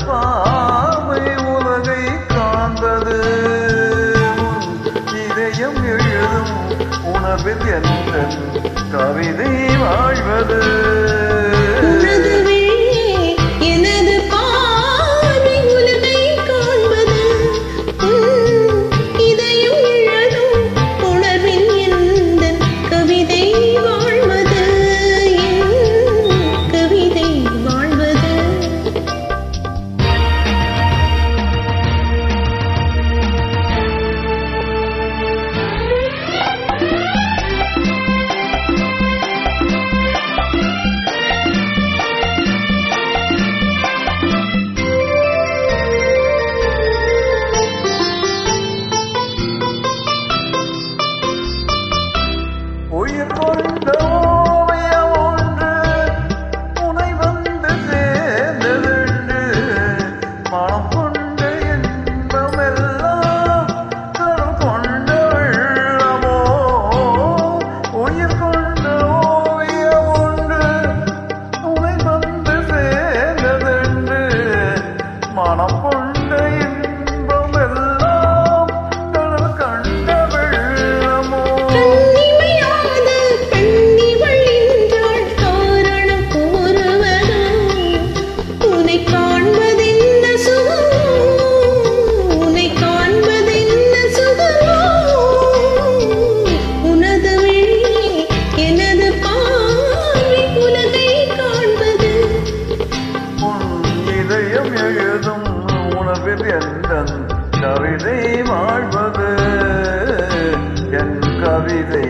பார்வை உலகை காண்பது இதயம் எழுதும் உணர்வில் எந்த கவிதை வாழ்வது உயிர் கொண்ட ஓவியம் ஒன்று உனை வந்து சேர்ந்ததென்று மனம் கொண்ட இன்பமெல்லாம் கடல் கொண்ட வெள்ளமோ உயிர் கொண்ட ஓவியம் ஒன்று உனை வந்து சேர்ந்ததென்று மனம் கொண்ட இன்பமெல்லாம் கடல் கண்ட வெள்ளமோ எழுதும் உணர்வில் என் கவிதை வாழ்வது என் கவிதை